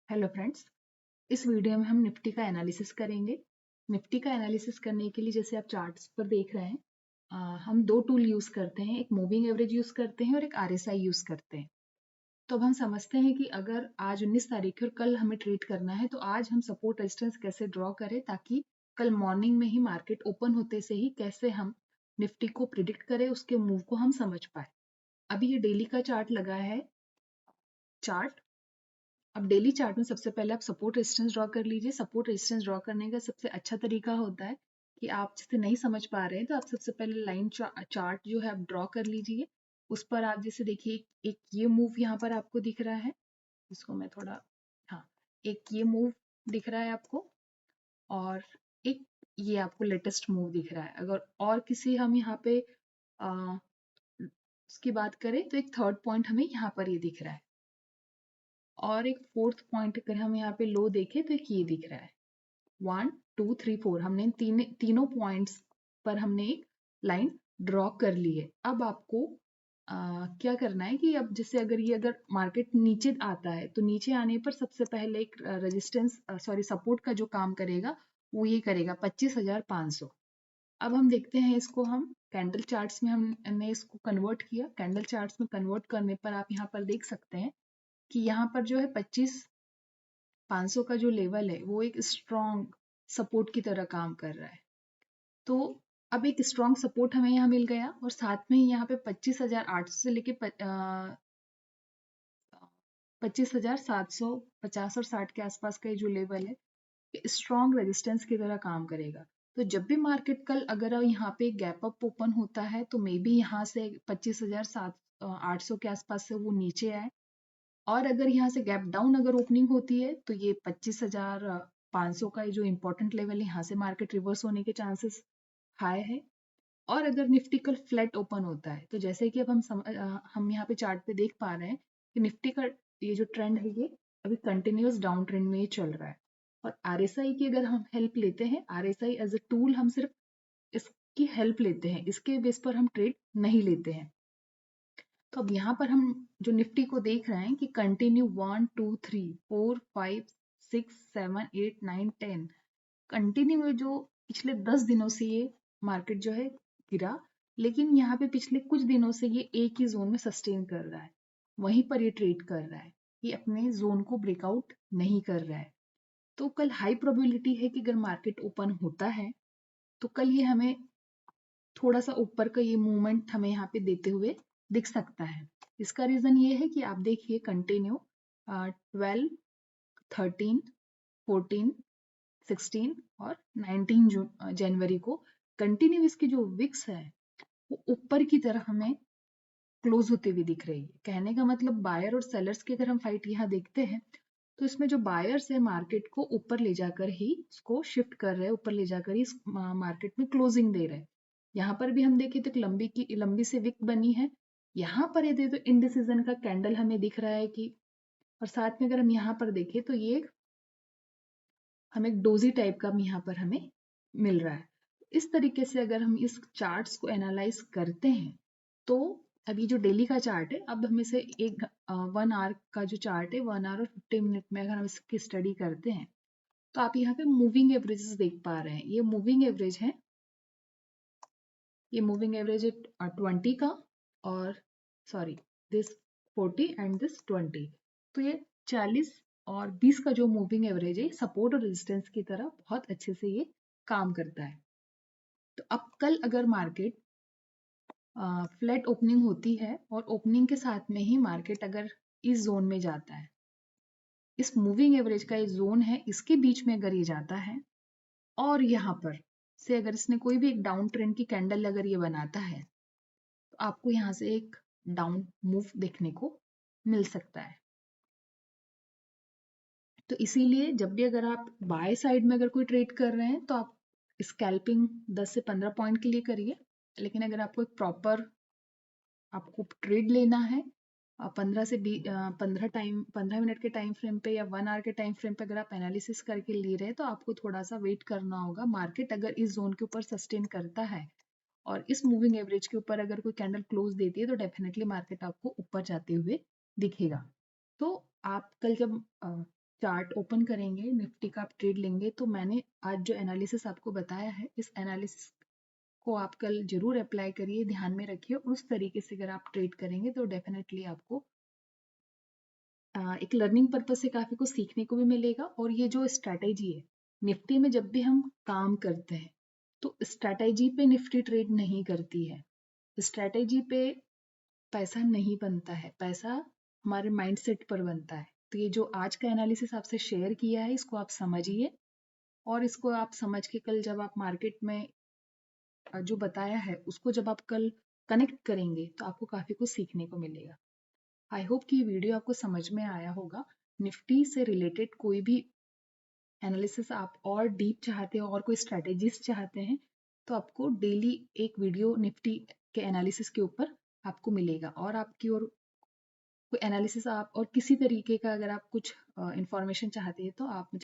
Hello friends. इस video में हम निफ्टी का एनालिसिस करेंगे। निफ्टी का एनालिसिस करने के लिए जैसे आप चार्ट्स पर देख रहे हैं, हम दो टूल यूज करते हैं, एक मूविंग एवरेज यूज करते हैं और एक आरएसआई यूज करते हैं। तो अब हम समझते हैं कि अगर आज 19 तारीख है और कल हमें ट्रेड करना है तो आज हम सपोर्ट रेजिस्टेंस कैसे ड्रॉ करें ताकि कल मॉर्निंग में ही मार्केट ओपन होते से ही कैसे हम निफ्टी को प्रिडिक्ट करें, उसके मूव को हम समझ पाए। अभी ये डेली का चार्ट लगा है चार्ट। अब डेली चार्ट में सबसे पहले आप सपोर्ट रेजिस्टेंस ड्रॉ कर लीजिए। सपोर्ट रेजिस्टेंस ड्रॉ करने का सबसे अच्छा तरीका होता है कि आप जैसे नहीं समझ पा रहे हैं तो आप सबसे पहले लाइन चार्ट जो है आप ड्रॉ कर लीजिए। उस पर आप जैसे देखिए एक ये मूव यहाँ पर आपको दिख रहा है, इसको मैं थोड़ा, हाँ, एक ये मूव दिख रहा है आपको और एक ये आपको लेटेस्ट मूव दिख रहा है। अगर और किसी हम यहाँ पे आ, उसकी बात करें तो एक थर्ड पॉइंट हमें यहाँ पर ये दिख रहा है और एक फोर्थ पॉइंट अगर हम यहाँ पे लो देखें तो एक ये दिख रहा है। 1 2 3 4 हमने तीनों पॉइंट्स पर हमने एक लाइन ड्रॉ कर ली है। अब आपको क्या करना है कि अब जैसे अगर मार्केट नीचे आता है तो नीचे आने पर सबसे पहले एक रेजिस्टेंस सपोर्ट का जो काम करेगा वो ये करेगा 25,500। अब हम देखते हैं इसको, हम कैंडल चार्ट्स में हमने इसको कन्वर्ट किया। कैंडल चार्ट्स में कन्वर्ट करने पर आप यहाँ पर देख सकते हैं कि यहाँ पर जो है 25,500 का जो लेवल है वो एक स्ट्रॉन्ग सपोर्ट की तरह काम कर रहा है। तो अब एक स्ट्रॉन्ग सपोर्ट हमें यहाँ मिल गया और साथ में ही यहाँ पे 25,800 से लेके 25,750 और 60 के आसपास का ये जो लेवल है स्ट्रॉन्ग रेजिस्टेंस की तरह काम करेगा। तो जब भी मार्केट कल अगर यहाँ पे गैप अप ओपन होता है तो मे बी यहाँ से 25,800 के आसपास से वो नीचे आए और अगर यहाँ से गैप डाउन अगर ओपनिंग होती है तो ये 25,500 का ये जो इम्पोर्टेंट लेवल है यहाँ से मार्केट रिवर्स होने के चांसेस हाई है। और अगर निफ्टी कल फ्लैट ओपन होता है तो जैसे कि अब हम यहाँ पे चार्ट पे देख पा रहे हैं कि निफ्टी का ये जो ट्रेंड है ये अभी कंटिन्यूअस डाउन ट्रेंड में ये चल रहा है। और आरएसआई की अगर हम हेल्प लेते हैं, आरएसआई एज अ टूल हम सिर्फ इसकी हेल्प लेते हैं, इसके बेस पर हम ट्रेड नहीं लेते हैं। तो अब यहाँ पर हम जो निफ्टी को देख रहे हैं कि कंटिन्यू 1 2 3 4 5 6 7 8 9 10 कंटिन्यू जो पिछले 10 दिनों से ये मार्केट जो है गिरा, लेकिन यहाँ पे पिछले कुछ दिनों से ये एक ही जोन में सस्टेन कर रहा है, वहीं पर ये ट्रेड कर रहा है, ये अपने जोन को ब्रेकआउट नहीं कर रहा है। तो कल हाई प्रोबेबिलिटी है कि अगर मार्केट ओपन होता है तो कल ये हमें थोड़ा सा ऊपर का ये मूवमेंट हमें यहाँ पे देते हुए दिख सकता है। इसका रीजन ये है कि आप देखिए कंटिन्यू 12 13 14 16 और 19 जनवरी को कंटिन्यू इसकी जो विक्स है वो ऊपर की तरफ हमें क्लोज होते हुए दिख रही है। कहने का मतलब बायर और सेलर्स की अगर हम फाइट यहाँ देखते हैं तो इसमें जो बायर्स है मार्केट को ऊपर ले जाकर ही इसको शिफ्ट कर रहे हैं, ऊपर ले जाकर ही इस मार्केट में क्लोजिंग दे रहे हैं। यहाँ पर भी हम देखें तो एक लंबी सी विक बनी है। यहाँ पर ये तो इनडिसीजन का कैंडल हमें दिख रहा है कि, और साथ में अगर हम यहाँ पर देखें तो ये हमें एक डोजी टाइप का यहाँ पर हमें मिल रहा है। इस तरीके से अगर हम इस चार्ट्स को एनालाइज करते हैं तो अभी जो डेली का चार्ट है, अब हम इसे 1 आवर का जो चार्ट है 1 आवर और 50 मिनट में अगर हम इसकी स्टडी करते हैं तो आप यहाँ पे मूविंग एवरेजेस देख पा रहे हैं। ये मूविंग एवरेज है, ये मूविंग एवरेज है 20 का और सॉरी दिस 40 एंड दिस 20। तो ये 40 और 20 का जो मूविंग एवरेज है सपोर्ट और रेजिस्टेंस की तरह बहुत अच्छे से ये काम करता है। तो अब कल अगर मार्केट फ्लैट ओपनिंग होती है और ओपनिंग के साथ में ही मार्केट अगर इस जोन में जाता है, इस मूविंग एवरेज का ये जोन है, इसके बीच में अगर ये जाता है और यहाँ पर से अगर इसने कोई भी एक डाउन ट्रेंड की कैंडल अगर ये बनाता है तो आपको यहाँ से एक डाउन मूव देखने को मिल सकता है। तो इसीलिए जब भी अगर आप बाय साइड में अगर कोई ट्रेड कर रहे हैं तो आप स्कैल्पिंग 10 से 15 पॉइंट के लिए करिए। लेकिन अगर आपको एक प्रॉपर आपको ट्रेड लेना है 15 मिनट के टाइम फ्रेम पे या 1 आवर के टाइम फ्रेम पे अगर आप एनालिसिस करके ले रहे हैं तो आपको थोड़ा सा वेट करना होगा। मार्केट अगर इस जोन के ऊपर सस्टेन करता है और इस मूविंग एवरेज के ऊपर अगर कोई कैंडल क्लोज देती है तो डेफिनेटली मार्केट आपको ऊपर जाते हुए दिखेगा। तो आप कल जब चार्ट ओपन करेंगे, निफ्टी का आप ट्रेड लेंगे, तो मैंने आज जो एनालिसिस आपको बताया है, इस एनालिसिस को आप कल जरूर अप्लाई करिए, ध्यान में रखिए, और उस तरीके से अगर आप ट्रेड करेंगे तो डेफिनेटली आपको एक लर्निंग पर्पज से काफी कुछ सीखने को भी मिलेगा। और ये जो स्ट्रैटेजी है निफ्टी में, जब भी हम काम करते हैं तो स्ट्रैटेजी पे निफ्टी ट्रेड नहीं करती है। स्ट्रैटेजी पे पैसा नहीं बनता है, पैसा हमारे माइंडसेट पर बनता है। तो ये जो आज का एनालिसिस आपसे शेयर किया है, इसको आप समझिए, और इसको आप समझ के कल जब आप मार्केट में जो बताया है उसको जब आप कल कनेक्ट करेंगे तो आपको काफी कुछ सीखने को मिलेगा। आई होप कि ये वीडियो आपको समझ में आया होगा। निफ्टी से रिलेटेड कोई भी एनालिसिस आप और डीप चाहते हो और कोई स्ट्रेटेजीज चाहते हैं तो आपको डेली एक वीडियो निफ्टी के एनालिसिस के ऊपर आपको मिलेगा। और आपकी और कोई एनालिसिस आप और किसी तरीके का अगर आप कुछ इंफॉर्मेशन चाहते हैं तो आप मुझे